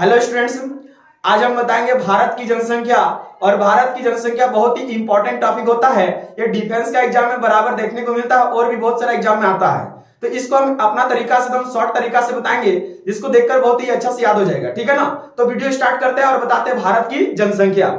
Hello students, आज हम बताएंगे भारत की जनसंख्या। और भारत की जनसंख्या बहुत ही इंपॉर्टेंट टॉपिक होता है। ये डिफेंस का एग्जाम में बराबर देखने को मिलता है और भी बहुत सारा एग्जाम में आता है। तो इसको हम अपना तरीका से एकदम शॉर्ट तरीका से बताएंगे, जिसको देखकर बहुत ही अच्छा से याद हो जाएगा। ठीक है ना। तो वीडियो स्टार्ट करते हैं और बताते हैं भारत की जनसंख्या।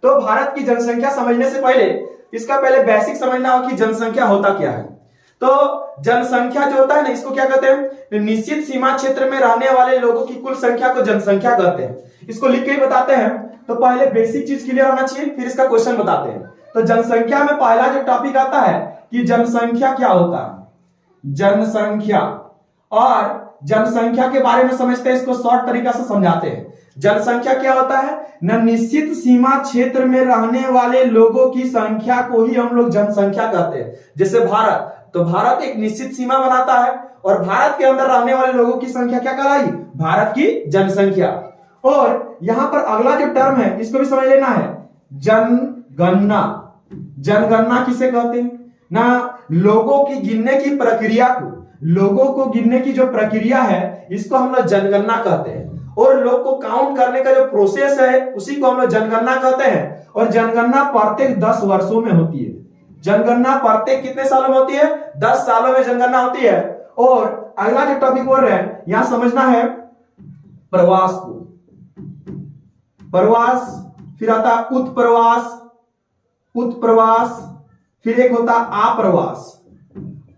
तो भारत की जनसंख्या समझने से पहले इसका पहले बेसिक समझना हो कि जनसंख्या होता क्या है। तो जनसंख्या जो होता है ना, इसको क्या कहते हैं? निश्चित सीमा क्षेत्र में रहने वाले लोगों की कुल संख्या को जनसंख्या कहते हैं। इसको लिख के ही बताते हैं। तो पहले बेसिक चीज क्लियर होना चाहिए, फिर इसका क्वेश्चन बताते हैं। तो जनसंख्या में पहला जो टॉपिक आता है कि जनसंख्या क्या होता है। जनसंख्या, और जनसंख्या के बारे में समझते हैं, इसको शॉर्ट तरीका से समझाते हैं। जनसंख्या क्या होता है ना? निश्चित सीमा क्षेत्र में रहने वाले लोगों की संख्या को ही हम लोग जनसंख्या कहते हैं। जैसे भारत, तो भारत एक निश्चित सीमा बनाता है और भारत के अंदर रहने वाले लोगों की संख्या क्या कहलाई? भारत की जनसंख्या। और यहां पर अगला जो टर्म है इसको भी समझ लेना है, जनगणना। जनगणना किसे कहते हैं ना? लोगों की गिनने की प्रक्रिया को, लोगों को गिनने की जो प्रक्रिया है इसको हम लोग जनगणना कहते हैं। और लोग को काउंट करने का जो प्रोसेस है उसी को हम लोग जनगणना कहते हैं। और जनगणना प्रत्येक 10 वर्षों में होती है। जनगणना प्रत्येक कितने सालों में होती है? 10 सालों में जनगणना होती है। और अगला जो टॉपिक बोल रहे हैं यहां समझना है प्रवास को। प्रवास, फिर आता उत्प्रवास, उत्प्रवास, फिर एक होता आप्रवास,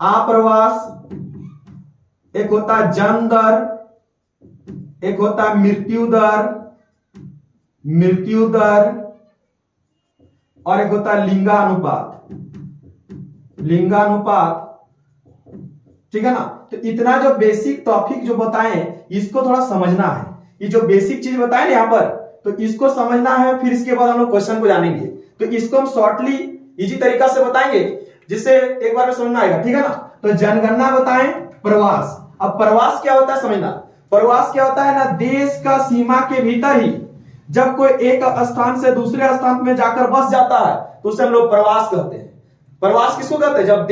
आप्रवास, एक होता जन्म दर, एक होता मृत्यु दर, मृत्यु दर, और एक होता लिंगानुपात, लिंगानुपात। ठीक है ना। तो इतना जो बेसिक टॉपिक जो बताएं इसको थोड़ा समझना है। ये जो बेसिक चीज बताएं ना यहाँ पर, तो इसको समझना है। फिर इसके बाद हम लोग क्वेश्चन को जानेंगे। तो इसको हम शॉर्टली इजी तरीका से बताएंगे जिससे एक बार में समझ आएगा। ठीक है ना। तो जनगणना बताएं, प्रवास। अब प्रवास क्या होता है समझना। प्रवास क्या होता है ना? देश का सीमा के भीतर ही जब कोई एक स्थान से दूसरे स्थान में जाकर बस जाता है तो उसे हम लोग प्रवास कहते हैं। प्रवास किसको कहते हैं? जब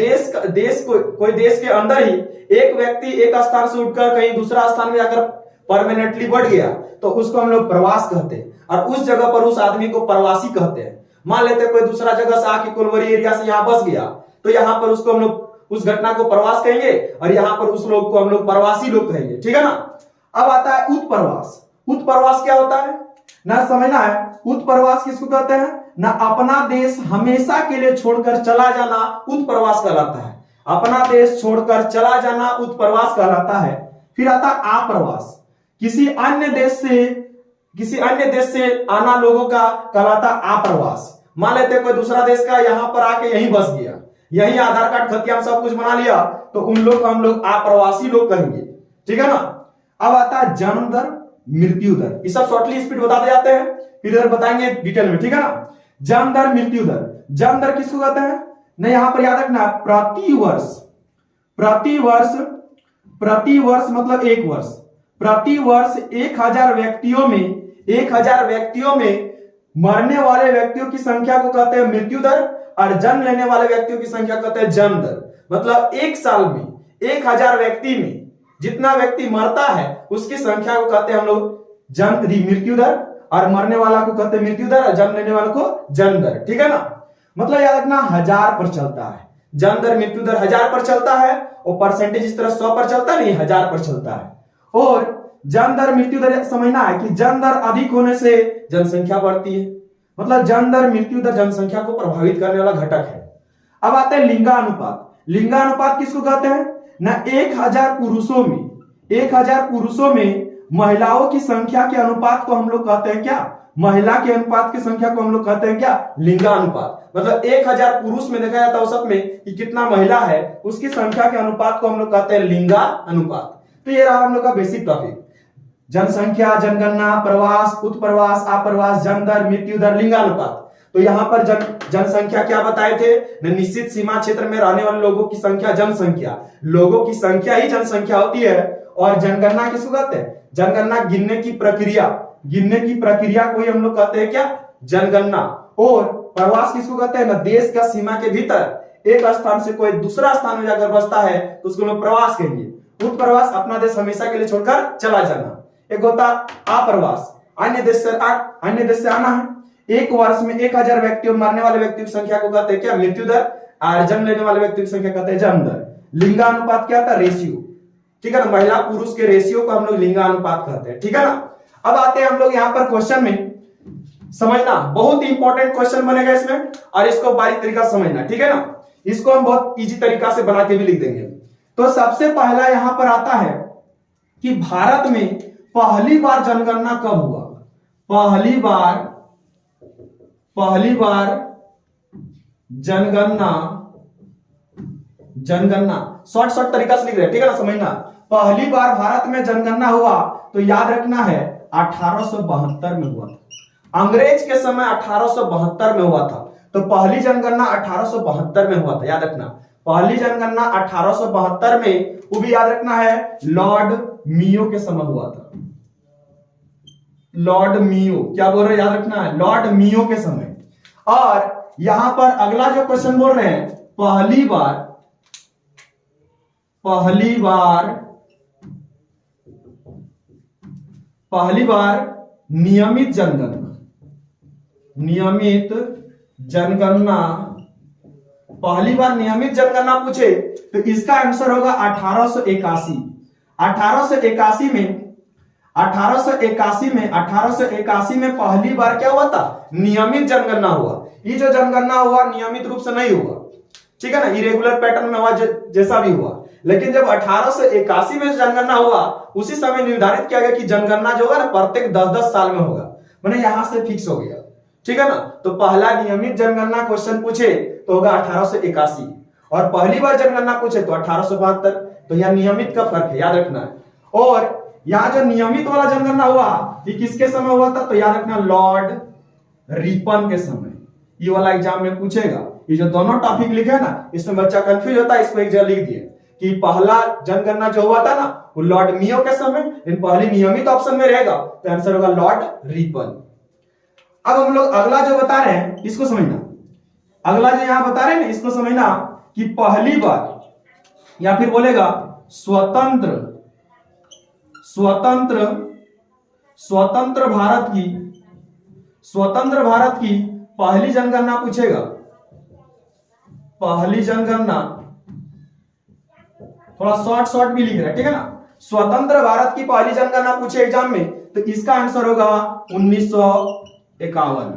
कोई देश के अंदर ही एक व्यक्ति एक स्थान से उठकर कहीं दूसरा स्थान में जाकर परमानेंटली बढ़ गया तो उसको हम लोग प्रवास कहते हैं। और उस जगह पर उस आदमी को प्रवासी कहते हैं। मान लेते कोई दूसरा जगह से आके कोलवरी एरिया से यहाँ बस गया तो यहाँ पर उसको हम लोग उस घटना को प्रवास कहेंगे और यहाँ पर उस लोग को हम लोग प्रवासी लोग कहेंगे। ठीक है ना। अब आता है उत्प्रवास। उत्प्रवास क्या होता है ना? समझना है। उत्प्रवास किसको कहते हैं ना? अपना देश हमेशा के लिए छोड़कर चला जाना उत्प्रवास कहलाता है। अपना देश छोड़कर चला जाना उत्प्रवास कहलाता है। फिर आता आप्रवास, किसी अन्य देश से आना लोगों का कहलाता आप्रवास। मान लेते कोई दूसरा देश का यहाँ पर आके यहीं बस गया, यही आधार कार्ड खतियान सब कुछ बना लिया, तो उन लोग को हम लोग आप्रवासी लोग कहेंगे। ठीक है ना। अब आता है जन्म दर, मृत्यु दर। ये सब शॉर्टली स्पीड बताते जाते हैं, फिर इधर बताएंगे डिटेल में। ठीक है ना। जन्म दर, मृत्यु दर। जन्म दर किसको कहते हैं ना? यहां पर याद रखना, प्रति वर्ष, प्रति वर्ष, प्रति वर्ष मतलब एक वर्ष। प्रति वर्ष 1000 व्यक्तियों में मरने वाले व्यक्तियों की संख्या को कहते हैं मृत्यु दर, और जन्म लेने वाले व्यक्तियों की संख्या कहते हैं जन्म दर। मतलब एक साल में 1000 व्यक्ति में जितना व्यक्ति मरता है उसकी संख्या को कहते हैं हम लोग जन्म मृत्यु दर, और मरने वाला को कहते हैं मृत्यु दर, और जन्म लेने वाले को जन्म दर। ठीक है ना। मतलब याद रखना 1000 पर चलता है। जन्म दर मृत्यु दर 1000 पर चलता है, और परसेंटेज इस तरह 100 पर चलता नहीं, 1000 पर चलता है। और जन्म दर मृत्यु दर समझना है कि जन्म दर अधिक होने से जनसंख्या बढ़ती है। मतलब जन्म दर मृत्यु दर जनसंख्या को प्रभावित करने वाला घटक है। अब आते हैं लिंगानुपात। लिंगानुपात किसको कहते हैं ना? 1000 पुरुषों में महिलाओं की संख्या के अनुपात को हम लोग कहते हैं क्या? महिला के अनुपात की संख्या को हम लोग कहते हैं क्या? लिंगानुपात। मतलब 1000 पुरुष में देखा जाता है औसत में कि कितना महिला है, उसकी संख्या के अनुपात को हम लोग कहते हैं लिंगानुपात। तो ये रहा हम लोग का बेसिक टॉपिक। जनसंख्या, जनगणना, प्रवास, उत्प्रवास, आप्रवास, जन्म दर, मृत्यु दर, लिंगानुपात। तो यहाँ पर जनसंख्या क्या बताए थे? निश्चित सीमा क्षेत्र में रहने वाले लोगों की संख्या जनसंख्या, लोगों की संख्या ही जनसंख्या होती है। और जनगणना किसको कहते हैं? जनगणना गिनने की प्रक्रिया, गिनने की प्रक्रिया को ही हम लोग कहते हैं क्या? जनगणना। और प्रवास किसको कहते हैं ना? देश का सीमा के भीतर एक स्थान से कोई दूसरा स्थान में जाकर बसता है तो उसको हम लोग प्रवास कहेंगे। उत्प्रवास अपना देश हमेशा के लिए छोड़कर चला जाना। एक होता आप्रवास, अन्य देश से आना है। एक वर्ष में 1000 व्यक्तियों मरने वाले व्यक्तियों की संख्या को कहते हैं क्या? मृत्यु दर। और जन्म लेने वाले व्यक्तियों की संख्या कहते हैं जन्म दर। लिंगानुपात क्या होता है? रेशियो, ठीक है ना, महिला पुरुष के रेशियो को हम लोग लिंगानुपात कहते हैं, ठीक है ना। अब आते हैं हम लोग यहाँ पर क्वेश्चन में, समझना बहुत ही इंपॉर्टेंट क्वेश्चन बनेगा इसमें, और इसको बारीक तरीका से समझना, ठीक है ना। इसको हम बहुत इजी तरीका से बना के भी लिख देंगे। तो सबसे पहला यहां पर आता है कि भारत में पहली बार जनगणना कब हुआ? पहली बार जनगणना शॉर्ट तरीका से लिख रहे हैं, ठीक है ना, समझना। पहली बार भारत में जनगणना हुआ तो याद रखना है 1872 में हुआ था। अंग्रेज के समय 1872 में हुआ था, तो पहली जनगणना 1872 में हुआ था, याद रखना। पहली जनगणना 1872 में, वो भी याद रखना है लॉर्ड मियो के समय हुआ था। लॉर्ड मियो, क्या बोल रहे हैं? याद रखना है लॉर्ड मियो के समय। और यहां पर अगला जो क्वेश्चन बोल रहे हैं, पहली बार नियमित जनगणना पहली बार नियमित जनगणना पूछे तो इसका आंसर होगा 1881। 1881 में पहली बार क्या हुआ था? नियमित जनगणना हुआ। ये जो जनगणना हुआ नियमित रूप से नहीं हुआ, ठीक है ना, इरेगुलर पैटर्न में हुआ, जैसा भी हुआ। लेकिन जब 1881 में जनगणना हुआ, उसी समय निर्धारित किया गया कि जनगणना जो होगा ना प्रत्येक 10-10 साल में होगा, मैंने यहां से फिक्स हो गया, ठीक है ना। तो पहला नियमित जनगणना क्वेश्चन पूछे तो होगा 1881, और पहली बार जनगणना पूछे तो 1872। तो यह नियमित का फर्क है, याद रखना है। और यहां जो नियमित वाला जनगणना हुआ ये किसके समय हुआ था? तो याद रखना लॉर्ड रिपन के समय। ये वाला एग्जाम में पूछेगा। ये जो दोनों टॉपिक लिखे हैं ना, इसमें बच्चा कंफ्यूज होता है, इसको एक जगह लिख दिए कि पहला जनगणना जो हुआ था ना वो लॉर्ड मियो के समय, इन पहली नियमित ऑप्शन में रहेगा तो आंसर होगा लॉर्ड रिपन। अब हम लोग अगला जो बता रहे हैं इसको समझना। अगला जो यहां बता रहे हैं ना इसको समझना कि पहली बार, या फिर बोलेगा स्वतंत्र भारत की पहली जनगणना पूछेगा। पहली जनगणना थोड़ा शॉर्ट भी लिख रहा है, ठीक है ना। स्वतंत्र भारत की पहली जनगणना पूछे एग्जाम में तो इसका आंसर होगा 1951।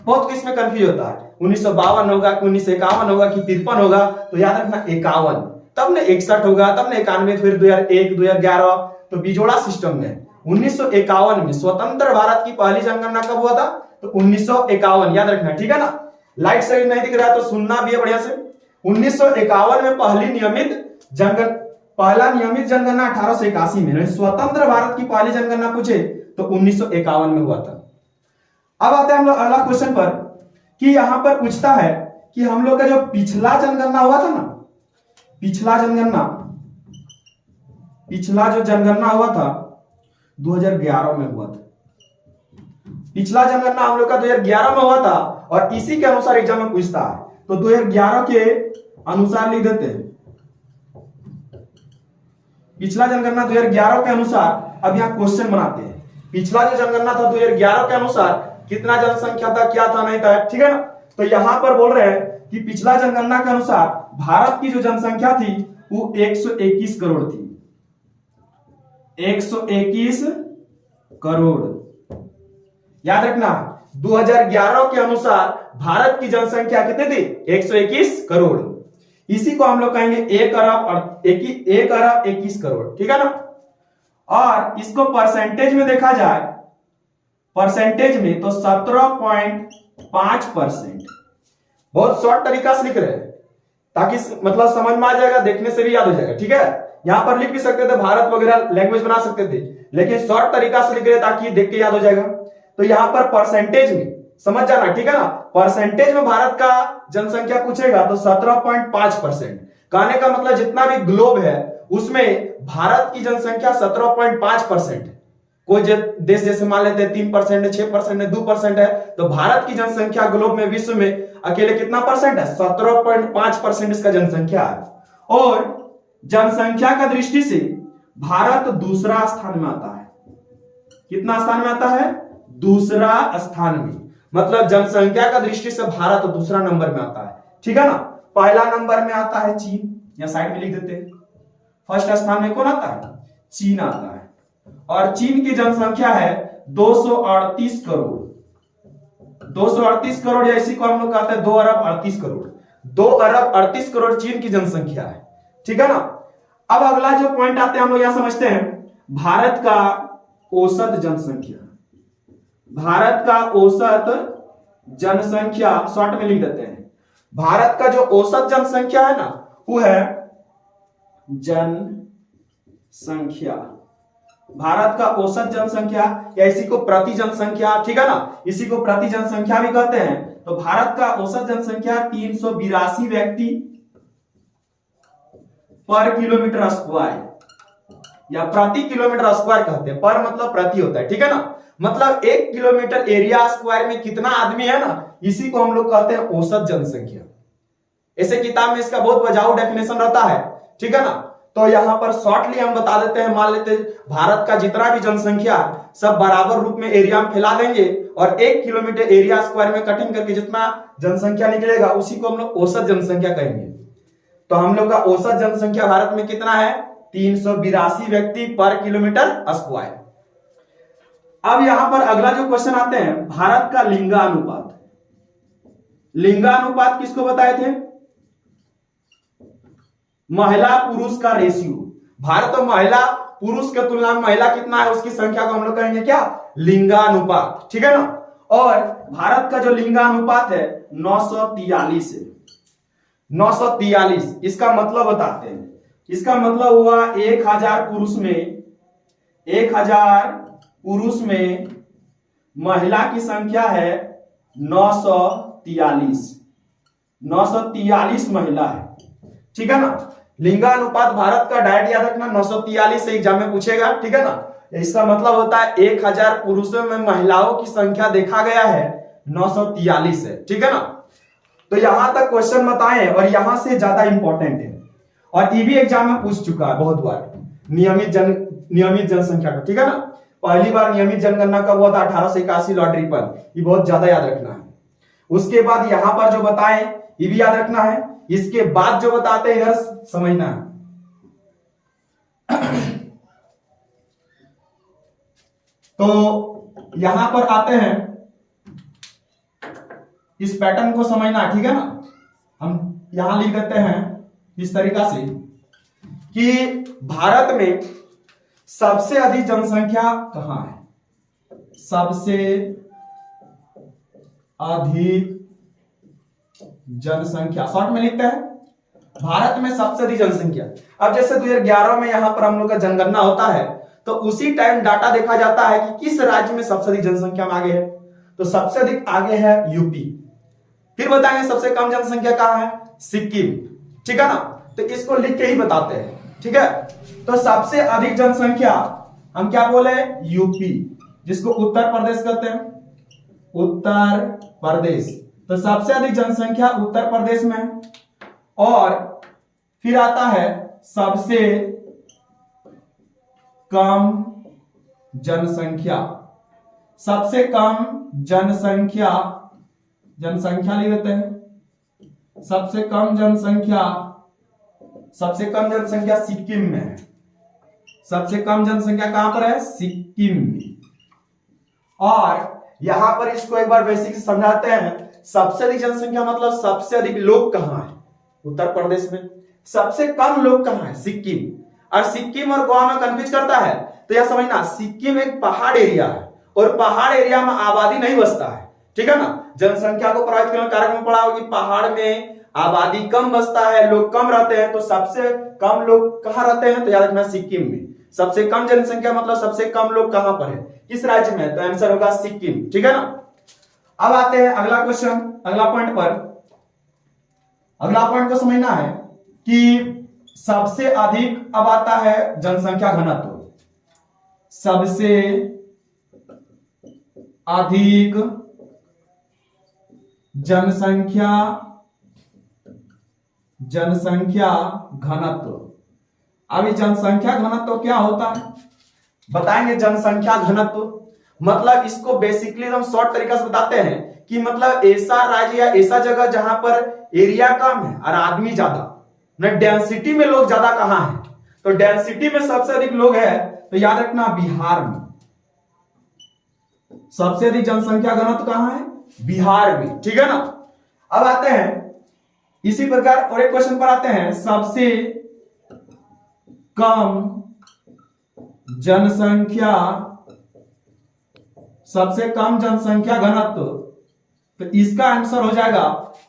बहुत इसमें कंफ्यूज होता है, 1952 होगा कि 1951 होगा कि 53 होगा, तो याद रखना 51, तब ने 61 होगा, तब ने 91, फिर 2001, 2011, तो बिजोड़ा सिस्टम में 1951 में स्वतंत्र भारत की पहली जनगणना कब हुआ था? तो 1951, याद रखना, ठीक है ना। लाइट से नहीं दिख रहा है तो सुनना भी है बढ़िया से। 1951 में पहला नियमित जनगणना 1881 में, स्वतंत्र भारत की पहली जनगणना पूछे तो 1951 में हुआ था। अब आते हैं हम लोग अगला क्वेश्चन पर कि यहां पर पूछता है कि हम लोग का जो पिछला जनगणना हुआ था ना, पिछला जो जनगणना हुआ था 2011 में हुआ था। पिछला जनगणना हम लोग का 2011 में हुआ था, और इसी के अनुसार एग्जाम में पूछता है। तो 2011 के अनुसार लिख देते हैं, पिछला जनगणना 2011 के अनुसार। अब यहां क्वेश्चन बनाते हैं, पिछला जो जनगणना था 2011 के अनुसार कितना जनसंख्या था, क्या था, नहीं था, ठीक है ना। तो यहां पर बोल रहे हैं कि पिछला जनगणना के अनुसार भारत की जो जनसंख्या थी वो 121 करोड़ थी। 121 करोड़, याद रखना। 2011 के अनुसार भारत की जनसंख्या कितनी थी? 121 करोड़। इसी को हम लोग कहेंगे 1 अरब 21 करोड़, ठीक है ना। और इसको परसेंटेज में देखा जाए, परसेंटेज में तो 17.5%। बहुत शॉर्ट तरीका से लिख रहे हैं ताकि मतलब समझ में आ जाएगा, देखने से भी याद हो जाएगा, ठीक है। यहां पर लिख भी सकते थे भारत वगैरह लैंग्वेज बना सकते थे, लेकिन शॉर्ट तरीका से लिख रहे ताकि देख के याद हो जाएगा। तो यहां पर परसेंटेज में समझ जाना, ठीक है ना। परसेंटेज में भारत का जनसंख्या पूछेगा तो 17.5%। कहने का मतलब जितना भी ग्लोब है उसमें भारत की जनसंख्या 17.5%। कोई देश जैसे मान लेते हैं 3% है, 6% है, 2% है, तो भारत की जनसंख्या ग्लोब में, विश्व में अकेले कितना परसेंट है? 17.5% इसका जनसंख्या है। और जनसंख्या का दृष्टि से भारत दूसरा स्थान में आता है। कितना स्थान में आता है? दूसरा स्थान में। मतलब जनसंख्या का दृष्टि से भारत दूसरा नंबर में आता है, ठीक है ना। पहला नंबर में आता है चीन, या साइड में लिख देते हैं। फर्स्ट स्थान में कौन आता है? चीन आता है। और चीन की जनसंख्या है 238 करोड़। 238 करोड़, या इसी को हम लोग कहते हैं 2 अरब 38 करोड़। 2 अरब 38 करोड़ चीन की जनसंख्या है, ठीक है ना। अब अगला जो पॉइंट आते हैं हम लोग यहां समझते हैं भारत का औसत जनसंख्या। भारत का औसत जनसंख्या शॉर्ट में लिख देते हैं। भारत का जो औसत जनसंख्या है ना, वो है जनसंख्या। भारत का औसत जनसंख्या, या इसी को प्रति जनसंख्या, ठीक है ना, इसी को प्रति जनसंख्या भी कहते हैं। तो भारत का औसत जनसंख्या 382 व्यक्ति पर किलोमीटर स्क्वायर, या प्रति किलोमीटर स्क्वायर कहते हैं। पर मतलब प्रति होता है, ठीक है ना। मतलब 1 किलोमीटर एरिया स्क्वायर में कितना आदमी है ना, इसी को हम लोग कहते हैं औसत जनसंख्या। ऐसे किताब में इसका बहुत बजाऊ डेफिनेशन रहता है, ठीक है ना। तो यहां पर शॉर्टली हम बता देते हैं, मान लेते हैं भारत का जितना भी जनसंख्या सब बराबर रूप में एरिया में फैला देंगे, और 1 किलोमीटर एरिया स्क्वायर में कटिंग करके जितना जनसंख्या निकलेगा उसी को हम लोग औसत जनसंख्या कहेंगे। तो हम लोग का औसत जनसंख्या भारत में कितना है? 382 व्यक्ति पर किलोमीटर स्क्वायर। अब यहां पर अगला जो क्वेश्चन आते हैं, भारत का लिंगानुपात। लिंगानुपात किसको बताए थे? महिला पुरुष का रेशियो। भारत में महिला पुरुष के तुलना में महिला कितना है, उसकी संख्या को हम लोग कहेंगे क्या? लिंगानुपात, ठीक है ना। और भारत का जो लिंगानुपात है 943 है। 943, इसका मतलब बताते हैं। इसका मतलब हुआ 1000 पुरुष में, 1000 पुरुष में महिला की संख्या है 943। 943 महिला है, ठीक है ना। लिंगानुपात भारत का डायरेक्ट याद रखना, 943 से एग्जाम में पूछेगा, ठीक है ना। इसका मतलब होता है 1000 पुरुषों में महिलाओं की संख्या देखा गया है 943 है, ठीक है ना। तो यहां तक क्वेश्चन बताएं, और यहां से ज्यादा इंपॉर्टेंट है, और ये भी एग्जाम में पूछ चुका है बहुत बार, नियमित जनसंख्या का, ठीक है ना। पहली बार नियमित जनगणना कब हुआ था? 1881 लॉटरी पर। ये बहुत ज्यादा याद रखना है। उसके बाद यहां पर जो बताएं ये भी याद रखना है। इसके बाद जो बताते हैं इधर समझना है। तो यहां पर आते हैं, इस पैटर्न को समझना है, ठीक है ना। हम यहां लिख देते हैं इस तरीका से कि भारत में सबसे अधिक जनसंख्या कहां है? सबसे अधिक जनसंख्या शॉर्ट में लिखते हैं, भारत में सबसे अधिक जनसंख्या। अब जैसे 2011 में यहां पर हम लोग का जनगणना होता है, तो उसी टाइम डाटा देखा जाता है कि किस राज्य में सबसे अधिक जनसंख्या में आगे है। तो सबसे अधिक आगे है यूपी। फिर बताएंगे सबसे कम जनसंख्या कहां है? सिक्किम, ठीक है ना। तो इसको लिख के ही बताते हैं, ठीक है। तो सबसे अधिक जनसंख्या हम क्या बोले? यूपी, जिसको उत्तर प्रदेश कहते हैं, उत्तर प्रदेश। तो सबसे अधिक जनसंख्या उत्तर प्रदेश में। और फिर आता है सबसे कम जनसंख्या। सबसे कम जनसंख्या, जनसंख्या लिख देते हैं। सबसे कम जनसंख्या, सबसे कम जनसंख्या सिक्किम में है। सबसे कम जनसंख्या कहां पर है? सिक्किम में। और यहां पर इसको एक बार बेसिक से समझाते हैं। सबसे अधिक जनसंख्या मतलब सबसे अधिक लोग कहां है? उत्तर प्रदेश में। सबसे कम लोग कहां है? सिक्किम। और सिक्किम और गोवा में कंफ्यूज करता है, तो यह समझना सिक्किम एक पहाड़ एरिया है, और पहाड़ एरिया में आबादी नहीं बसता है, ठीक है ना। जनसंख्या को प्रभावित करने कारक में पढ़ा होगा कि पहाड़ में आबादी कम बसता है, लोग कम रहते हैं। तो सबसे कम लोग कहां रहते हैं? तो याद रखना सिक्किम में। सबसे कम जनसंख्या मतलब सबसे कम लोग कहां पर है, किस राज्य में? तो आंसर होगा सिक्किम, ठीक है ना। अब आते हैं अगला क्वेश्चन, अगला पॉइंट पर। अगला पॉइंट को समझना है कि सबसे अधिक, अब आता है जनसंख्या घनत्व। सबसे अधिक जनसंख्या घनत्व। अभी जनसंख्या घनत्व क्या होता है बताएंगे। जनसंख्या घनत्व मतलब इसको बेसिकली हम शॉर्ट तरीका से बताते हैं कि मतलब ऐसा राज्य या ऐसा जगह जहां पर एरिया कम है और आदमी ज्यादा, डेंसिटी में लोग ज्यादा कहां है, तो डेंसिटी में सबसे अधिक लोग है तो याद रखना बिहार में सबसे अधिक जनसंख्या घनत्व कहां है, बिहार में, ठीक है ना। अब आते हैं इसी प्रकार और एक क्वेश्चन पर आते हैं, सबसे कम जनसंख्या घनत्व, तो इसका आंसर हो जाएगा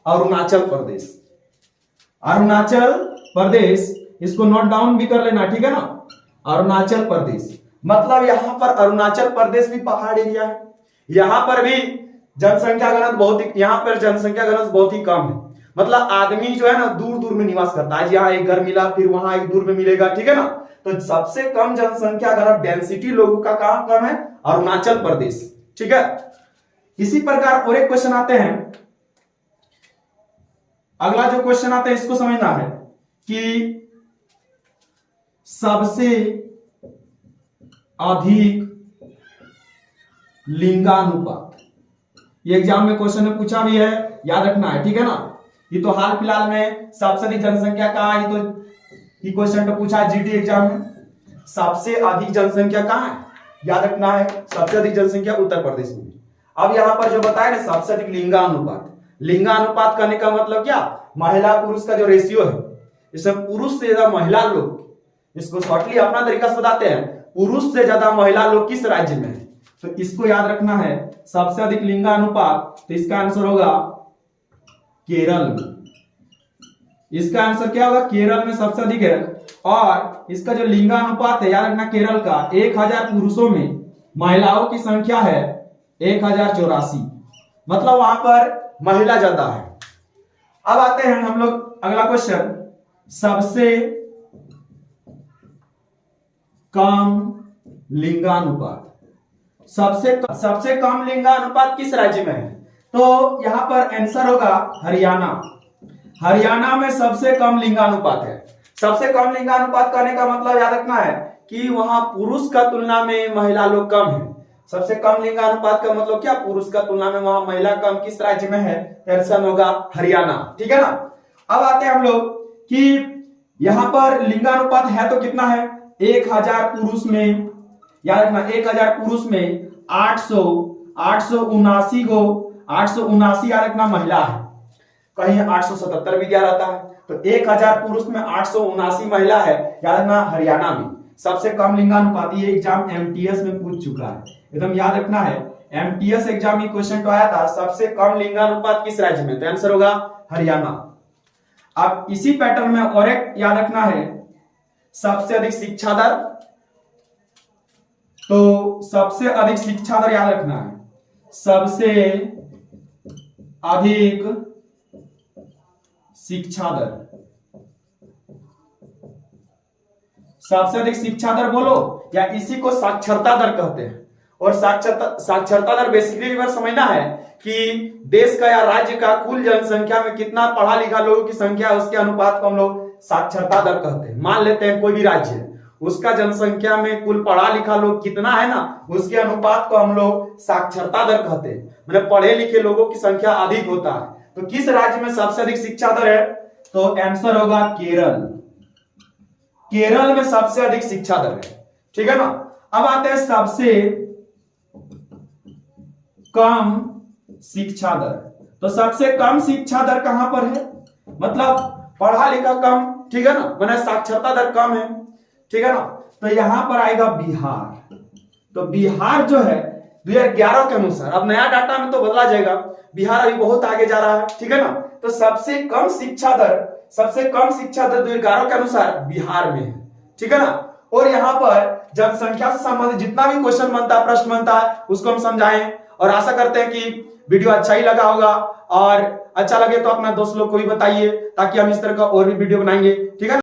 अरुणाचल प्रदेश। अरुणाचल प्रदेश, इसको नोट डाउन भी कर लेना, ठीक है ना। अरुणाचल प्रदेश मतलब यहां पर अरुणाचल प्रदेश भी पहाड़ एरिया है, यहां पर भी जनसंख्या घनत्व बहुत ही, यहां पर जनसंख्या घनत्व बहुत ही कम है, मतलब आदमी जो है ना दूर दूर में निवास करता है, यहाँ एक घर मिला फिर वहां एक दूर में मिलेगा, ठीक है ना। तो सबसे कम जनसंख्या घनत्व डेंसिटी लोगों का कहां कम है, अरुणाचल प्रदेश, ठीक है। इसी प्रकार और एक क्वेश्चन आते हैं, अगला जो क्वेश्चन आता है इसको समझना है कि सबसे अधिक लिंगानुपात, ये एग्जाम में क्वेश्चन में पूछा भी है, याद रखना है, ठीक है ना। ये तो हाल फिलहाल में सबसे अधिक जनसंख्या कहां है, तो ये क्वेश्चन तो पूछा जीडी एग्जाम में, सबसे अधिक जनसंख्या कहां है, याद रखना है सबसे अधिक जनसंख्या उत्तर प्रदेश में। अब यहां पर जो बताया ना सबसे अधिक लिंगानुपात, लिंगानुपात करने का मतलब क्या, महिला पुरुष का जो रेशियो है, इसमें पुरुष से ज्यादा महिला लोग, इसको शॉर्टली अपना तरीका से बताते हैं, पुरुष से ज्यादा महिला लोग किस राज्य में है, तो इसको याद रखना है सबसे अधिक लिंगानुपात, तो इसका आंसर होगा केरल में। इसका आंसर क्या होगा, केरल में सबसे अधिक है। और इसका जो लिंगानुपात है याद रखना केरल का, 1000 पुरुषों में महिलाओं की संख्या है 1084, मतलब वहां पर महिला ज्यादा है। अब आते हैं हम लोग अगला क्वेश्चन, सबसे कम लिंगानुपात, सबसे कम लिंगानुपात किस राज्य में है, तो यहां पर आंसर होगा हरियाणा। हरियाणा में सबसे कम लिंगानुपात है। सबसे कम लिंगानुपात करने का मतलब याद रखना है कि वहां पुरुष का तुलना में महिला लोग कम है। सबसे कम लिंगानुपात का मतलब क्या, पुरुष का तुलना में वहां महिला कम किस राज्य में है, आंसर होगा हरियाणा, ठीक है ना। अब आते हैं हम लोग कि यहां पर लिंगानुपात है तो कितना है, 1000 पुरुष में, याद रखना 1000 पुरुष में 879 को 879 याद रखना महिला है, कहीं 877 भी दिया रहता है, तो 1000 पुरुष में 879 महिला है, याद रखना हरियाणा में सबसे कम लिंगानुपात। ये एग्जाम एमटीएस में पूछ चुका है, एकदम याद रखना है, एमटीएस एग्जाम में क्वेश्चन तो आया था सबसे कम लिंगानुपात किस राज्य में, तो आंसर होगा हरियाणा। अब इसी पैटर्न में और एक याद रखना है, सबसे अधिक शिक्षा दर, तो सबसे अधिक शिक्षा दर याद रखना है, सबसे अधिक शिक्षा दर, सबसे अधिक शिक्षा दर बोलो या इसी को साक्षरता दर कहते हैं। और साक्षरता दर बेसिकली बार समझना है कि देश का या राज्य का कुल जनसंख्या में कितना पढ़ा लिखा लोगों की संख्या है, उसके अनुपात को हम लोग साक्षरता दर कहते हैं। मान लेते हैं कोई भी राज्य है, उसका जनसंख्या में कुल पढ़ा लिखा लोग कितना है ना, उसके अनुपात को हम लोग साक्षरता दर कहते हैं, मतलब पढ़े लिखे लोगों की संख्या अधिक होता है। तो किस राज्य में सबसे अधिक शिक्षा दर है, तो आंसर होगा केरल। केरल में सबसे अधिक शिक्षा दर है, ठीक है ना। अब आते हैं सबसे कम शिक्षा दर, तो सबसे कम शिक्षा दर कहां पर है, मतलब पढ़ा लिखा कम, ठीक है ना, मैंने साक्षरता दर कम है, ठीक है ना, तो यहां पर आएगा बिहार। तो बिहार जो है 2011 के अनुसार, अब नया डाटा में तो बदला जाएगा, बिहार अभी बहुत आगे जा रहा है, ठीक है ना। तो सबसे कम शिक्षा दर 2011 के अनुसार बिहार में है, ठीक है ना। और यहाँ पर जनसंख्या से संबंधित जितना भी क्वेश्चन बनता है, प्रश्न बनता है, उसको हम समझाएं। और आशा करते हैं कि वीडियो अच्छा ही लगा होगा, और अच्छा लगे तो अपना दोस्त लोग को भी बताइए, ताकि हम इस तरह का और भी वीडियो बनाएंगे, ठीक है।